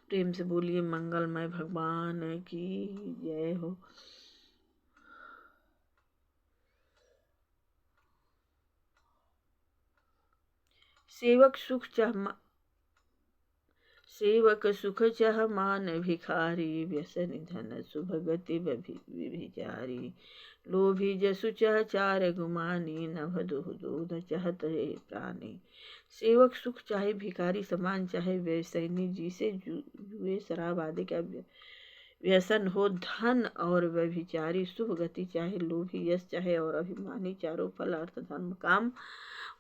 प्रेम से बोलिए मंगलमय भगवान की जय हो। सेवक सुख सेवक सुख चह मान भिखारी, व्यसन धन शुभ गति विभिचारी। लोभी जसु चह चार गुमानी, नभ दुह दूध चहत रे प्राणी। सेवक सुख चाहे भिखारी समान, चाहे व्यसनी जिसे जुए शराब आदि का व्यसन हो, धन और व्यभिचारी, शुभ गति चाहे लोभी, यश चाहे और अभिमानी, चारों फल अर्थ धर्म काम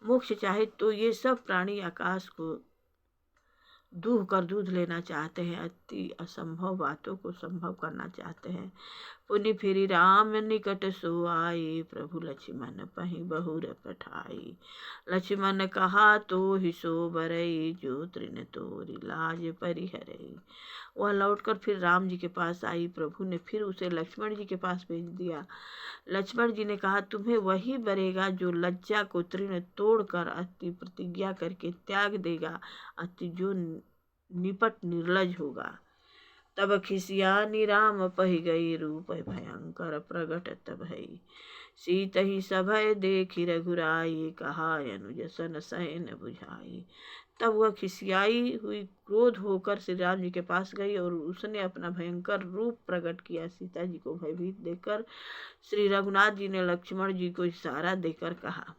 मोक्ष चाहे, तो ये सब प्राणी आकाश को दूह कर दूध लेना चाहते हैं, अति असंभव बातों को संभव करना चाहते हैं। पुनि फिरी राम निकट सो आए, प्रभु लक्ष्मण पहि बहुर पठाई। लक्ष्मण कहा तो ही सो बरई, जो तृण तोरी लाज परिहरई। वह लौटकर फिर राम जी के पास आई। प्रभु ने फिर उसे लक्ष्मण जी के पास भेज दिया। लक्ष्मण जी ने कहा, तुम्हें वही बरेगा जो लज्जा को तृण तोड़कर अति प्रतिज्ञा करके त्याग देगा, अति जो निपट निर्लज होगा। तब खिसियानी राम पहि गई, रूप भयंकर प्रगट तब भई। सीत ही सभय देखी रघुराई, कहा अनुज सन सैन बुझाई। तब वह खिसियाई हुई क्रोध होकर श्री राम जी के पास गई और उसने अपना भयंकर रूप प्रकट किया। सीता जी को भयभीत देखकर श्री रघुनाथ जी ने लक्ष्मण जी को इशारा देकर कहा,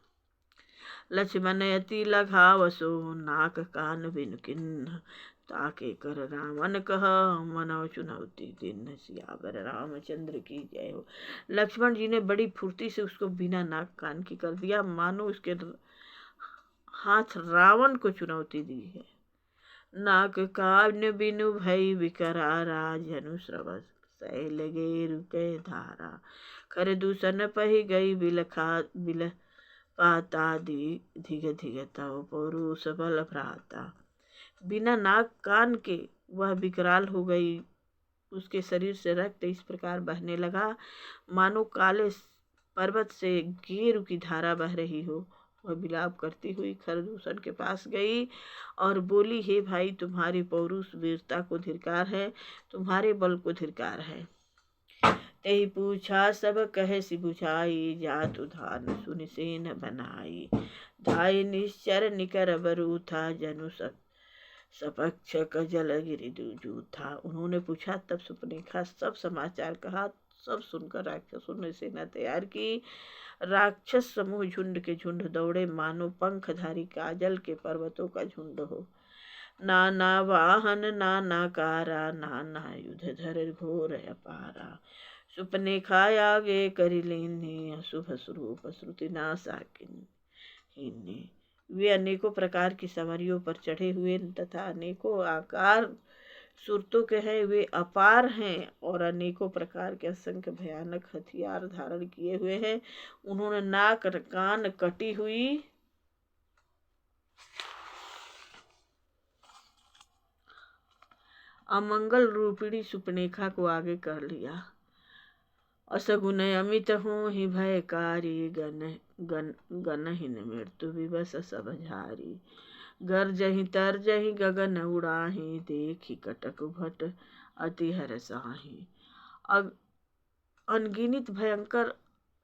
लक्ष्मण अति लगावसो, नाक कान बिनु किन्ह। ताके कर रावण कह, मनौ चुनौती दिन। सियावर रामचंद्र की जय हो। लक्ष्मण जी ने बड़ी फुर्ती से उसको बिना नाक कान की कर दिया, मानो उसके हाथ रावण को चुनौती दी है। नाक कान बिनु भई विकरारा, जनु श्रवस सह लगे रुके धारा। खर दूषण पहि गई बिल पाता, धिग धिग तव पौरुष बल भ्राता। बिना नाक कान के वह विकराल हो गई। उसके शरीर से रक्त इस प्रकार बहने लगा मानो काले पर्वत से गेरू की धारा बह रही हो। वह विलाप करती हुई खरदूषण के पास गई और बोली, हे भाई, तुम्हारी पौरुष वीरता को धिक्कार है, तुम्हारे बल को धिक्कार है। तेहि पूछा सब कहे सि बुझाई, जात उधान सुनि सेन बनाई। धाय निश्चर निकर बरू था, जनु सपक्ष कजल गिरि जूथा। उन्होंने पूछा, तब सुपनेखा सब समाचार कहा। सब सुनकर राक्षसों ने सेना तैयार की। राक्षस समूह झुंड के झुंड दौड़े, मानो पंखधारी काजल के पर्वतों का झुंड हो। नाना वाहन नाना कारा, नाना युध धर घोर अपारा। सुपनेखा आगे करि लीन्ही, अशुभ स्वरूप श्रुति नासा कीन्ही। वे अनेकों प्रकार की सवारियों पर चढ़े हुए तथा अनेकों आकार सुरतों के हैं। वे अपार हैं और अनेकों प्रकार के असंख्य भयानक हथियार धारण किए हुए हैं। उन्होंने नाक कान कटी हुई अमंगल रूपिणी सुपनेखा को आगे कर लिया। असगुन अमित हूँ ही भयकारी, गनहिन मृत्यु विवश सब झारी। गरजहि तरजहि गगन उड़ाही, देखी कटक भट अति हरसाही। अनगिनित भयंकर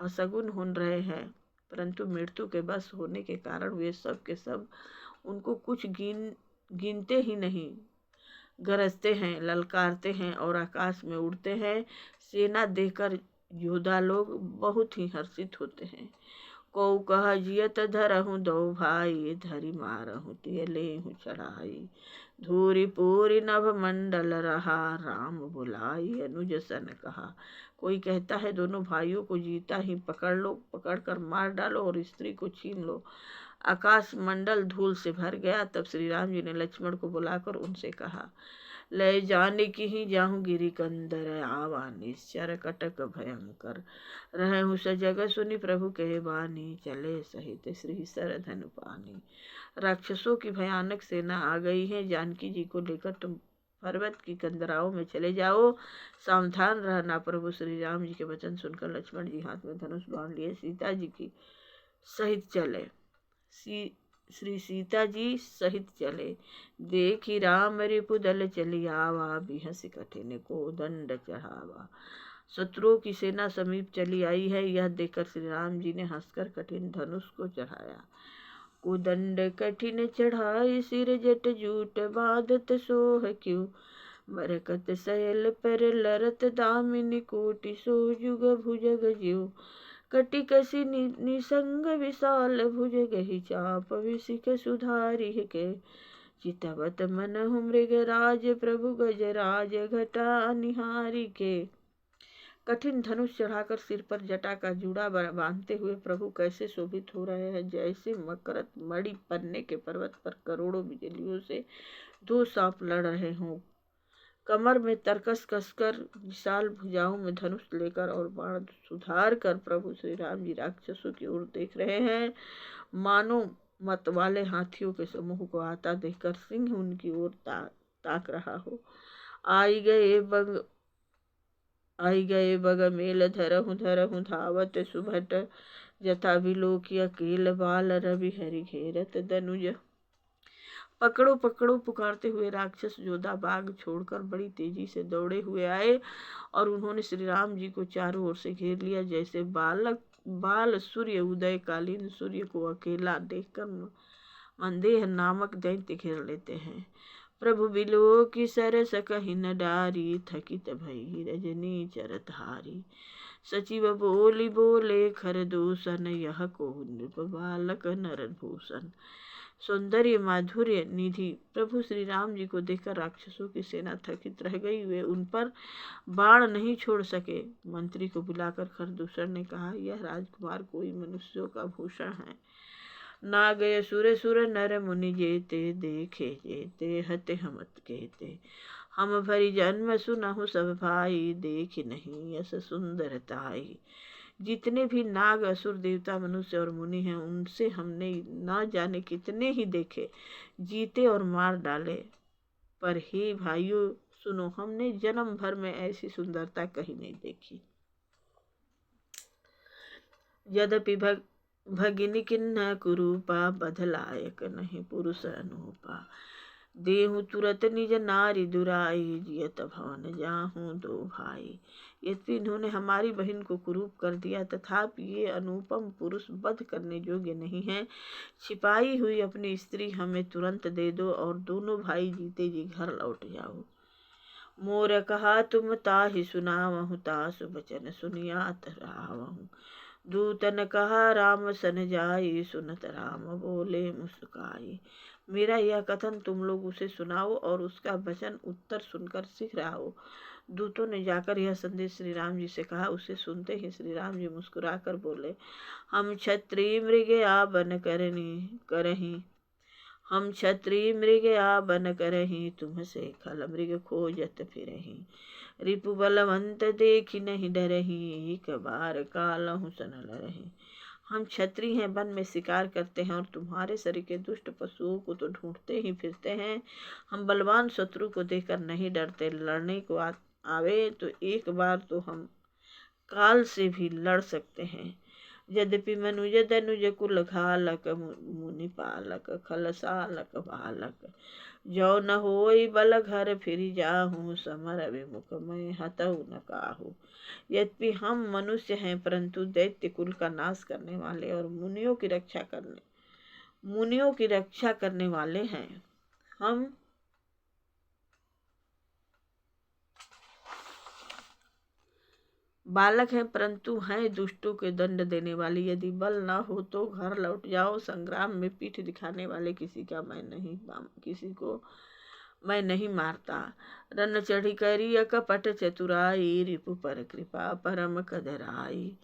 असगुन हो रहे हैं, परंतु मृत्यु के बस होने के कारण वे सब के सब उनको कुछ गिनते ही नहीं। गरजते हैं, ललकारते हैं और आकाश में उड़ते हैं। सेना देखकर योद्धा लोग बहुत ही हर्षित होते हैं। कौ कह जियत धरहूँ दो भाई, धरि मारहूँ तिय लेहूँ चढ़ाई। धूरी पूरी नभ मंडल रहा, राम बुलाई अनुज सन कहा। कोई कहता है, दोनों भाइयों को जीता ही पकड़ लो, पकड़कर मार डालो और स्त्री को छीन लो। आकाश मंडल धूल से भर गया। तब श्री राम जी ने लक्ष्मण को बुलाकर उनसे कहा, लय जाने की ही जाहूँ गिरि कंदर, आवा निश्चर कटक भयंकर। रहूँ सजग सुनि प्रभु कहे बानी, चले सहित श्री सर धनु पानी। राक्षसों की भयानक सेना आ गई है। जानकी जी को लेकर तुम पर्वत की कंदराओं में चले जाओ, सावधान रहना। प्रभु श्री राम जी के वचन सुनकर लक्ष्मण जी हाथ में धनुष बाण लिए सीता जी की सहित चले। श्री सीता जी सहित चले। देखी राम रिपुदल चली आवा, बिहस कठिन को दंड चढ़ावा। शत्रुओं की सेना समीप चली आई है, यह देखकर श्री राम जी ने हंसकर कठिन धनुष को चढ़ाया। कुदंड कठिन चढ़ाई, सिर जट जूट बांधत सोह क्यों। बरकत सयल पर लरत दामिनी, कोटि सो जुग भुजग ज्यों। कटि कसी निसंग विशाल, भुज गही चाप विसिक सुधारी के। चितवत मनहु मृग राज, प्रभु गजराज घटा निहारी के। कठिन धनुष चढ़ाकर सिर पर जटा का जूड़ा बांधते हुए प्रभु कैसे शोभित हो रहे हैं, जैसे मकरत मणि पन्ने के पर्वत पर करोड़ों बिजलियों से दो सांप लड़ रहे हों। कमर में तरकस कसकर, विशाल भुजाओं में धनुष लेकर और बाण सुधार कर प्रभु श्री राम जी राक्षसों की ओर देख रहे हैं। मानो मत वाले हाथियों के समूह को आता देखकर सिंह उनकी ओर ताक रहा हो। आई गए बग मेल, धरहु धावत सुभट। जथा विलोकी अकेल, बाल रवि हरि घेरत दनुज। पकड़ो पकड़ो पुकारते हुए राक्षस जोधा बाग छोड़कर बड़ी तेजी से दौड़े हुए आए और उन्होंने श्री राम जी को चारों ओर से घेर लिया। जैसे बाल सूर्य उदय कालीन सूर्य को अकेला देखकर मंदेह नामक दैत्य घेर लेते हैं। प्रभु बिलो की सरस कही न डारी, थकित भई रजनी चरधारी। सचिव बोले खर दूषण, यह को नृप बालक नरभूषण। सौंदर्य माधुर्य निधि प्रभु श्री राम जी को देखकर राक्षसों की सेना थकित रह गई। वे उन पर बाण नहीं छोड़ सके। मंत्री को बुलाकर खरदूषण ने कहा, यह राजकुमार कोई मनुष्यों का भूषण है। ना गए सुर नर मुनि जेते, देखे जेते हते हमत कहते। हम भरी जन्म सुनहु सब भाई, देख नहीं यस सुंदरताई। जितने भी नाग असुर देवता मनुष्य और मुनि हैं, उनसे हमने ना जाने कितने ही देखे, जीते और मार डाले, पर हे भाइयों सुनो, हमने जन्म भर में ऐसी सुंदरता कहीं नहीं देखी। यद्यपि भगिनी किन्ह कुरूपा, बधलायक नहीं पुरुष अनुपा। देहु तुरत निज नारी दुराई, जियत भवन जाहूं दो भाई। यद्यपि इन्होंने हमारी बहन को कुरूप कर दिया, तथापि ये अनुपम पुरुष वध करने योग्य नहीं है। छिपाई हुई अपनी स्त्री हमें तुरंत दे दो और दोनों भाई जीते जी घर लौट जाओ। मोर कहा तुम ताहि सुनावहु, तासु बचन सुनियात रावहु। दूतन कहा राम सन जाई, सुनत राम बोले मुस्काई। मेरा यह कथन तुम लोग उसे सुनाओ और उसका वचन उत्तर सुनकर सीख रहो। दूतों ने जाकर यह संदेश श्री राम जी से कहा। उसे सुनते ही श्री राम जी मुस्कुराकर बोले, हम क्षत्रिय मृग आ बन करही, हम क्षत्रिय मृग आ बन करही, तुमसे खल मृग खोजत फिरही। रिपु बलवंत देखी नहीं डरही, एक बार कालहु सन लरही। हम क्षत्रिय हैं, वन में शिकार करते हैं और तुम्हारे शरीर के दुष्ट पशुओं को तो ढूंढते ही फिरते हैं। हम बलवान शत्रु को देखकर नहीं डरते, लड़ने को आवे तो एक बार तो हम काल से भी लड़ सकते हैं। यद्यपि मनुज दनुज कुल घालक, मुनि पालक खलसालक बालक। जो न होई बल घर फिर जाहूँ, समर विमुख मैं हतऊ न काहू। यद्यपि हम मनुष्य हैं, परंतु दैत्य कुल का नाश करने वाले और मुनियों की रक्षा करने वाले हैं। हम बालक हैं, परंतु हैं दुष्टों के दंड देने वाली। यदि बल न हो तो घर लौट जाओ। संग्राम में पीठ दिखाने वाले किसी को मैं नहीं मारता। रन चढ़ी करी कपट चतुराई, रिपु पर कृपा परम कदराई।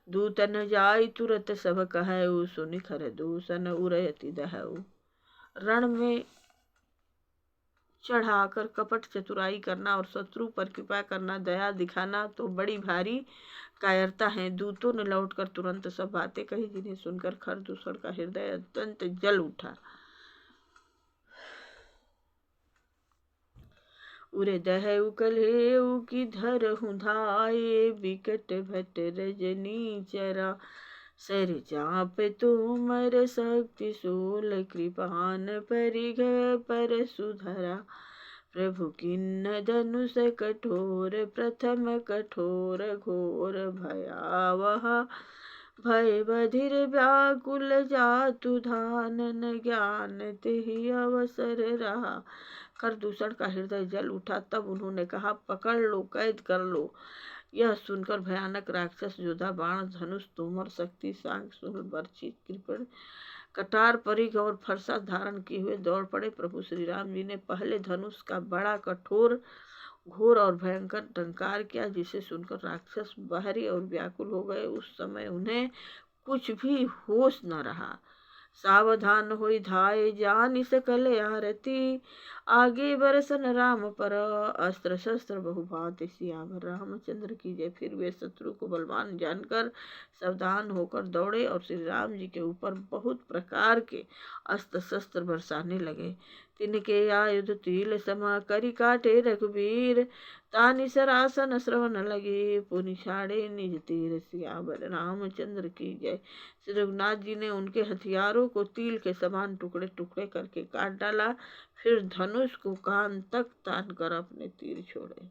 दूतन जाई तुरत सब कहऊ, सुनि खरदूषण उरयति दहऊ। रण में चढ़ाकर कपट चतुराई करना और शत्रु पर कृपा करना, दया दिखाना तो बड़ी भारी कायरता है। दूतों ने लौटकर तुरंत सब बातें कही, जिन्हें सुनकर खरदूषण का हृदय अत्यंत जल उठा। उरे दहऊ कलेऊ की धरहु धाये, बिकट भट रजनी चरा। सर चाप तुमर शक्ति शूल कृपान परिघ पर सुधरा प्रभु किन्न धनुष कठोर प्रथम कठोर घोर भयावह भय बधिर व्याकुल जातु धानन ज्ञान तेहि अवसर रहा। खरदूषण का हृदय जल उठा। तब उन्होंने कहा, पकड़ लो, कैद कर लो। यह सुनकर भयानक राक्षस योद्धा बाण धनुष तोमर शक्ति सांग शूल बर्छी कृपण कटार परिघ और फरसा धारण किए हुए दौड़ पड़े। प्रभु श्री राम जी ने पहले धनुष का बड़ा कठोर घोर और भयंकर टंकार किया, जिसे सुनकर राक्षस बाहरी और व्याकुल हो गए। उस समय उन्हें कुछ भी होश न रहा। सावधान होई धाये जानि सकल आरती आगे बरसन राम पर अस्त्र शस्त्र बहुभांति सियावर रामचंद्र की जय। फिर वे शत्रु को बलवान जानकर सावधान होकर दौड़े और श्री राम जी के ऊपर बहुत प्रकार के अस्त्र शस्त्र बरसाने लगे। तिनके आयुध तिल समा करी काटे रघुबीर तानि सरासन श्रवण लगे पुनि छाड़े निज तीर सियावर रामचंद्र की जय। श्री रघुनाथ जी ने उनके हथियारों को तिल के समान टुकड़े टुकड़े करके काट डाला, फिर धनुष को कान तक तान कर अपने तीर छोड़े।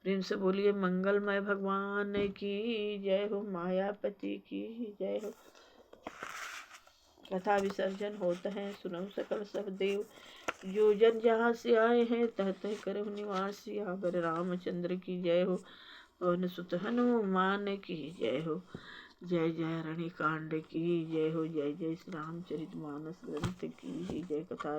प्रेम से बोलिए मंगलमय भगवान की जय हो, मायापति की जय हो। कथा विसर्जन होता है। सुनौ सकल सब देव जो जन जहाँ से आए हैं तह तह करहु निवास सियावर रामचंद्र की जय हो। पवन सुत हनुमान की जय हो। जय जय रणि कांड की जय हो। जय जय श्री रामचरित मानस ग्रंथ की जय। कथा